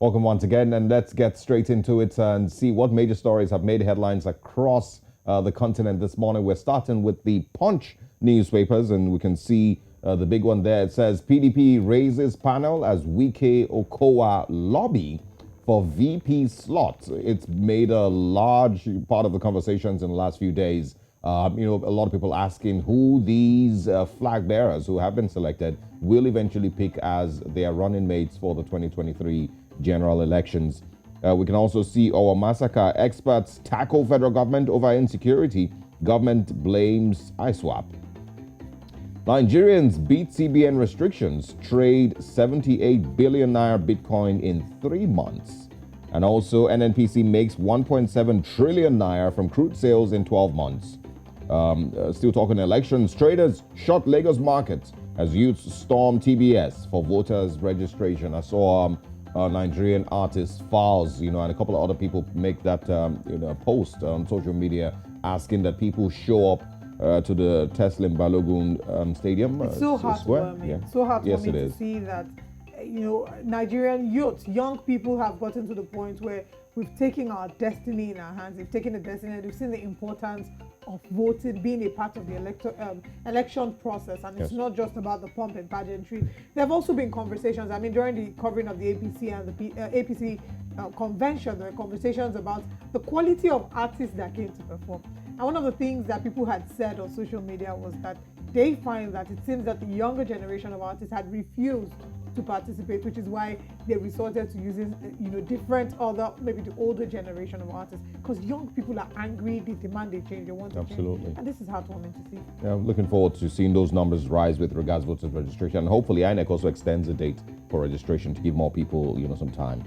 Welcome once again, and let's get straight into it and see what major stories have made headlines across the continent this morning. We're starting with the Punch newspapers, and we can see the big one there. It says PDP raises panel as Wike Okowa lobby for VP slot. It's made a large part of the conversations in the last few days. A lot of people asking who these flag bearers who have been selected will eventually pick as their running mates for the 2023 general elections. We can also see our massacre. Experts tackle federal government over insecurity. Government blames ISWAP. Nigerians beat CBN restrictions. Trade 78 billion naira Bitcoin in 3 months. And also NNPC makes 1.7 trillion naira from crude sales in 12 months. Still talking elections. Traders shut Lagos markets as youths storm TBS for voters registration. I saw Nigerian artist Falz, and a couple of other people make that post on social media asking that people show up to the Teslim Balogun Stadium. It's so heartwarming. Yeah. So heartwarming Yes, it to is. see that Nigerian youth, young people have gotten to the point where we've taken our destiny in our hands. We've taken the destiny, and we've seen the importance of voting, being a part of the election process. And it's not just about the pomp and pageantry. There have also been conversations. I mean, during the covering of the APC and the APC convention, there were conversations about the quality of artists that came to perform. And one of the things that people had said on social media was that they find that it seems that the younger generation of artists had refused to participate, which is why they resorted to using, different other, maybe the older generation of artists, because young people are angry, they demand a change, they want to Absolutely. change. And this is heartwarming to see. Yeah, I'm looking forward to seeing those numbers rise with regards to voters registration. And hopefully INEC also extends the date for registration to give more people, some time.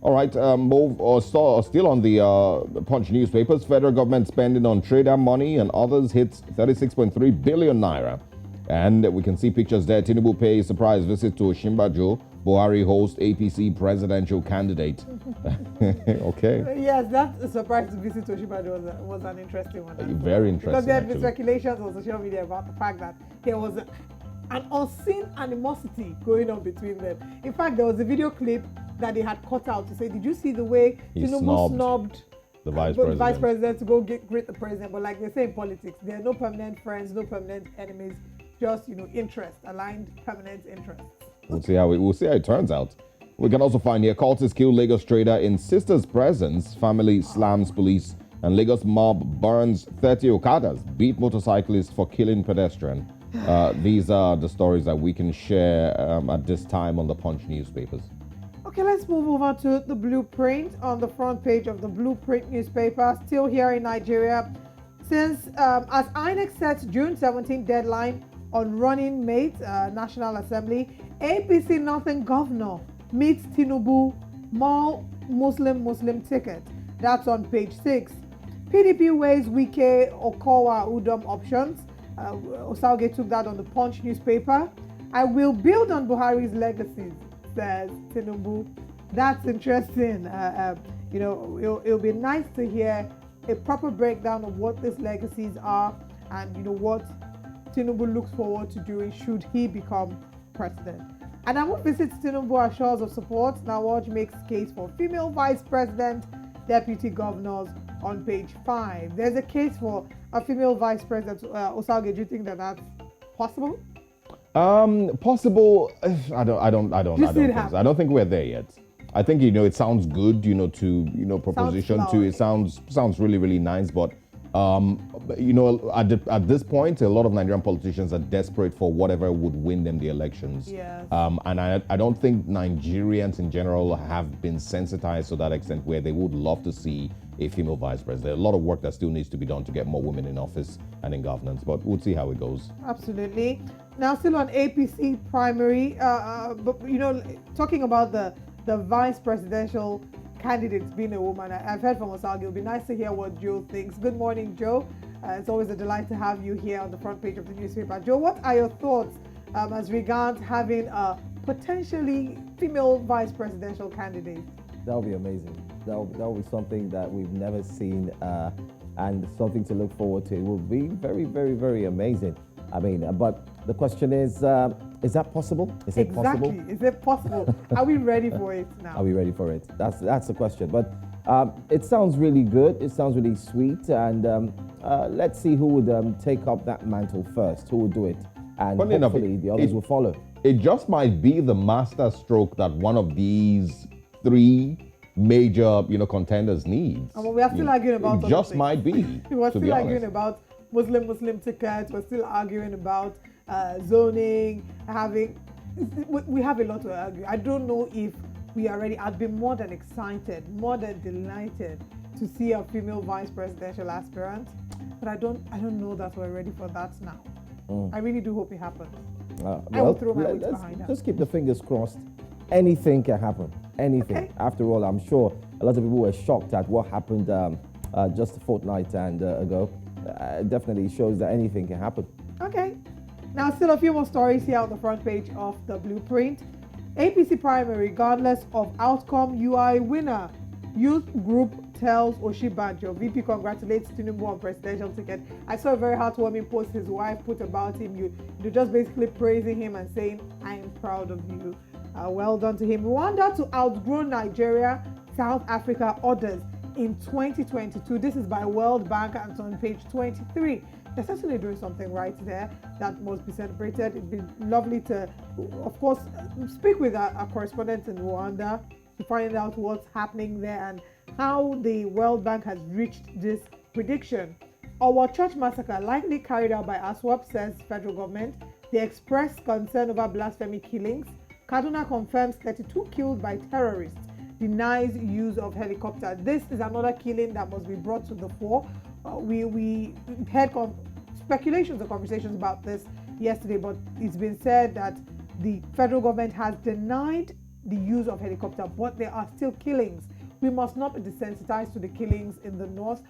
All right, still on the Punch newspapers, federal government spending on trader money and others hits 36.3 billion naira. And we can see pictures there. Tinubu pays surprise visit to Oshimbajo. Buhari hosts APC presidential candidate. Okay. Yes, that surprise visit to Oshimbajo was an interesting one. Very interesting. Because there have been speculations on social media about the fact that there was an unseen animosity going on between them. In fact, there was a video clip that they had cut out to say, did you see the way Tinubu snubbed the vice president to go greet the president? But like they say in politics, there are no permanent friends, no permanent enemies, just interest, aligned permanent interests. We'll see how it turns out. We can also find here cultists kill Lagos trader in sister's presence. Family slams police, and Lagos mob burns 30 Okadas. Beat motorcyclist for killing pedestrian. These are the stories that we can share at this time on the Punch newspapers. Okay, let's move over to the Blueprint on the front page of the Blueprint newspaper. Still here in Nigeria, since as INEC sets June 17 deadline on running mate National Assembly, APC Northern Governor meets Tinubu, more Muslim ticket. That's on page 6. PDP weighs Wike Okowa Udom options. Osauge took that on the Punch newspaper. I will build on Buhari's legacies, says Tinubu. That's interesting. It'll be nice to hear a proper breakdown of what these legacies are and what Tinubu looks forward to doing should he become president. And Nawaj visits Tinubu assures of support. Nawaj makes case for female vice president, deputy governors on page 5. There's a case for a female vice president. Osauge, do you think that that's possible? Possible. I don't think so. I don't think we're there yet. I think it sounds good, to proposition to it sounds really, really nice, but at this point, a lot of Nigerian politicians are desperate for whatever would win them the elections. Yes. And I don't think Nigerians in general have been sensitized to that extent where they would love to see a female vice president. There's a lot of work that still needs to be done to get more women in office and in governance, but we'll see how it goes. Absolutely. Now, still on APC primary, but talking about the vice presidential candidates being a woman, I've heard from Osauge. It'll be nice to hear what Joe thinks. Good morning, Joe. It's always a delight to have you here on the front page of the newspaper. Joe, what are your thoughts as regards having a potentially female vice presidential candidate? That would be amazing. That would be something that we've never seen and something to look forward to. It will be very, very, very amazing. I mean, but the question is Is that possible? Is it possible? Exactly. Is it possible? Are we ready for it now? Are we ready for it? That's the question. But it sounds really good. It sounds really sweet. And let's see who would take up that mantle first. Who will do it? And Funny enough, hopefully the others will follow. It just might be the master stroke that one of these three major, contenders needs. And we are still arguing about it just might be. We're to still be arguing honest. about Muslim tickets. We're still arguing about zoning. We have a lot to argue. I don't know if we are ready. I'd be more than excited, more than delighted to see a female vice presidential aspirant, but I don't know that we're ready for that now. I really do hope it happens. I will throw my weight behind her. Just keep the fingers crossed. Anything can happen. Anything. Okay. After all, I'm sure a lot of people were shocked at what happened just a fortnight ago. Definitely shows that anything can happen. Okay. Now, still a few more stories here on the front page of the Blueprint. APC primary, regardless of outcome, UI winner. Youth group tells Oshibanjo. VP congratulates Tinubu on presidential ticket. I saw a very heartwarming post his wife put about him. You're just basically praising him and saying, I am proud of you. Well done to him. Rwanda to outgrow Nigeria, South Africa orders in 2022. This is by World Bank and it's on page 23. They're certainly doing something right there that must be celebrated. It'd be lovely to, of course, speak with our correspondent in Rwanda to find out what's happening there and how the World Bank has reached this prediction. Our church massacre likely carried out by ASWAP, says federal government. They expressed concern over blasphemy killings. Kaduna confirms 32 killed by terrorists, denies use of helicopter. This is another killing that must be brought to the fore. We had speculations or conversations about this yesterday, but it's been said that the federal government has denied the use of helicopter, but there are still killings. We must not be desensitized to the killings in the north.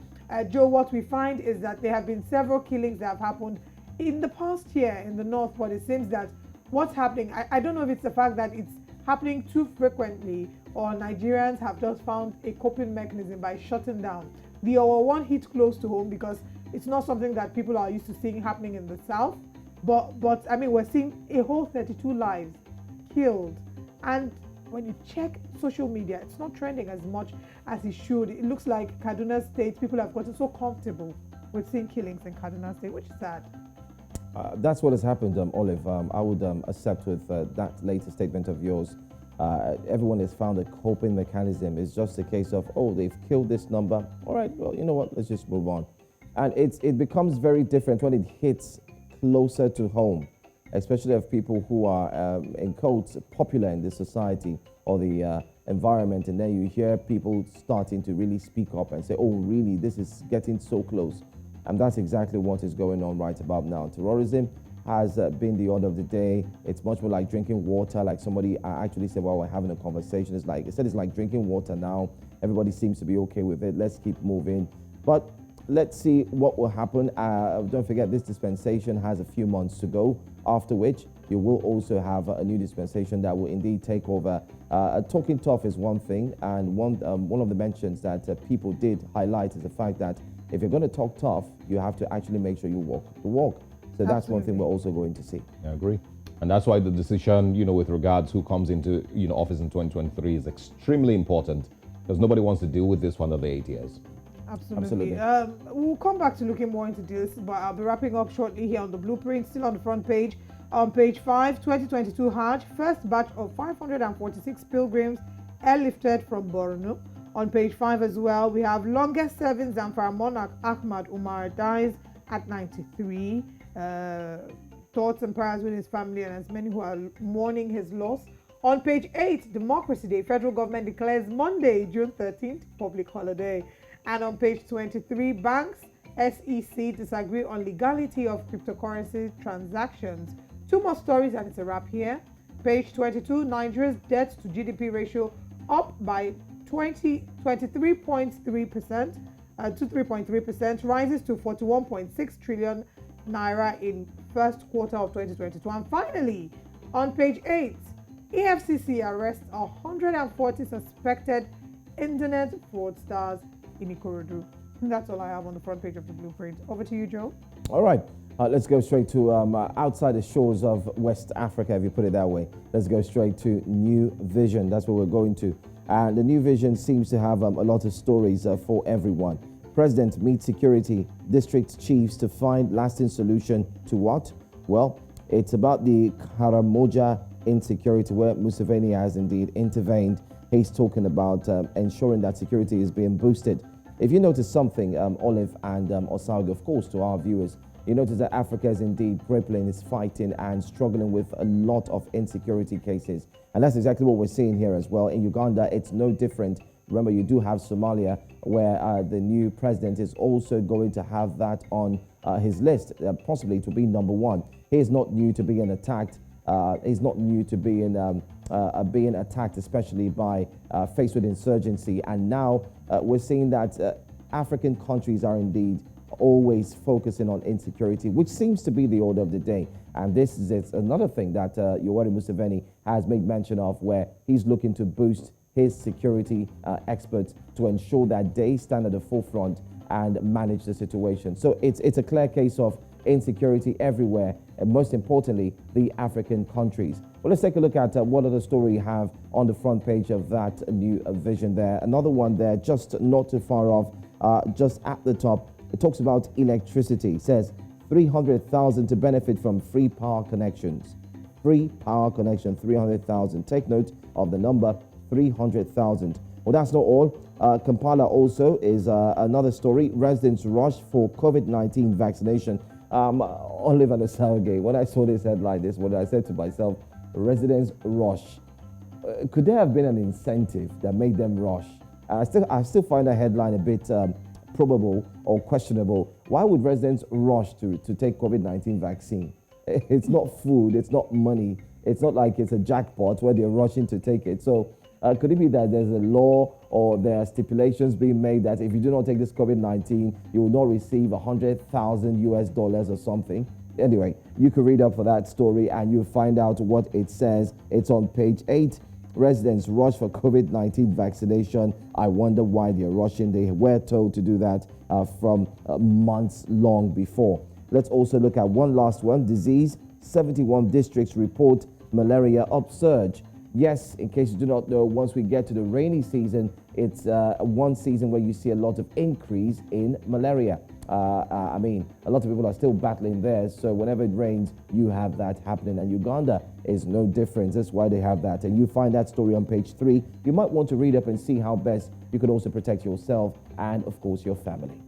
Joe, what we find is that there have been several killings that have happened in the past year in the north, but it seems that what's happening, I don't know if it's the fact that it's happening too frequently or Nigerians have just found a coping mechanism by shutting down. The one hit close to home because it's not something that people are used to seeing happening in the south, but I mean, we're seeing a whole 32 lives killed. And when you check social media, it's not trending as much as it should. It looks like Kaduna State, people have gotten so comfortable with seeing killings in Kaduna State, which is sad. That's what has happened, Olive. I would accept with that latest statement of yours. Everyone has found a coping mechanism. It's just a case of, oh, they've killed this number. All right, well, you know what? Let's just move on. And it becomes very different when it hits closer to home, especially of people who are, in quotes, popular in this society or the environment. And then you hear people starting to really speak up and say, oh, really, this is getting so close. And that's exactly what is going on right about now. Terrorism has been the order of the day. It's much more like drinking water. Like somebody actually said while we're having a conversation, it's like drinking water now. Everybody seems to be okay with it. Let's keep moving. But let's see what will happen. Don't forget, this dispensation has a few months to go, after which you will also have a new dispensation that will indeed take over. Talking tough is one thing, and one of the mentions that people did highlight is the fact that if you're going to talk tough, you have to actually make sure you walk the walk. So that's Absolutely. one thing we're also going to see. I agree. And that's why the decision, with regards who comes into, office in 2023 is extremely important because nobody wants to deal with this for another 8 years. Absolutely. We'll come back to looking more into this, but I'll be wrapping up shortly here on the Blueprint, still on the front page. On page 5, 2022 Hajj, first batch of 546 pilgrims airlifted from Borno. On page 5 as well, we have longest serving Zamfara monarch Ahmad Umar dies at 93. Thoughts and prayers with his family and as many who are mourning his loss. On page 8, Democracy Day, federal government declares Monday, June 13th, public holiday. And on page 23, banks, SEC disagree on legality of cryptocurrency transactions. Two more stories and it's a wrap here. Page 22, Nigeria's debt to GDP ratio up by 23.3% to 3.3%, rises to 41.6 trillion naira in first quarter of 2022. And finally, on page 8, EFCC arrests 140 suspected internet fraudsters in Ikorodu. That's all I have on the front page of the Blueprint. Over to you, Joe. All right. Let's go straight to outside the shores of West Africa, if you put it that way. Let's go straight to New Vision. That's where we're going to. And the New Vision seems to have a lot of stories for everyone. President meets security district chiefs to find lasting solution to what? Well, it's about the Karamoja insecurity where Museveni has indeed intervened. He's talking about ensuring that security is being boosted. If you notice something, Olive and Osago, of course, to our viewers, you notice that Africa is indeed grappling, is fighting and struggling with a lot of insecurity cases. And that's exactly what we're seeing here as well. In Uganda, it's no different. Remember, you do have Somalia, where the new president is also going to have that on his list. Possibly to be number one. He is not new to being attacked. He's not new to being attacked, especially by faced with insurgency. And now we're seeing that African countries are indeed always focusing on insecurity, which seems to be the order of the day. And this is another thing that Yoweri Museveni has made mention of, where he's looking to boost his security experts to ensure that they stand at the forefront and manage the situation. So it's a clear case of insecurity everywhere, and most importantly, the African countries. Well, let's take a look at what other story you have on the front page of that New Vision there. Another one there, just not too far off, just at the top. It talks about electricity. It says 300,000 to benefit from free power connections. Free power connection, 300,000. Take note of the number, 300,000. Well, that's not all. Kampala also is another story. Residents rush for COVID-19 vaccination. Oliver Nosauge, when I saw this headline this morning, I said to myself, residents rush. Could there have been an incentive that made them rush? I still find that headline a bit probable or questionable. Why would residents rush to take COVID-19 vaccine? It's not food, it's not money. It's not like it's a jackpot where they're rushing to take it. So could it be that there's a law or there are stipulations being made that if you do not take this COVID-19, you will not receive $100,000 or something? Anyway, you can read up for that story and you'll find out what it says. It's on page 8. Residents rush for COVID-19 vaccination. I wonder why they're rushing. They were told to do that from months long before. Let's also look at one last one. Disease. 71 districts report malaria upsurge. Yes, in case you do not know, once we get to the rainy season, it's one season where you see a lot of increase in malaria. I mean, a lot of people are still battling there. So whenever it rains, you have that happening. And Uganda is no different. That's why they have that. And you find that story on page 3. You might want to read up and see how best you could also protect yourself and, of course, your family.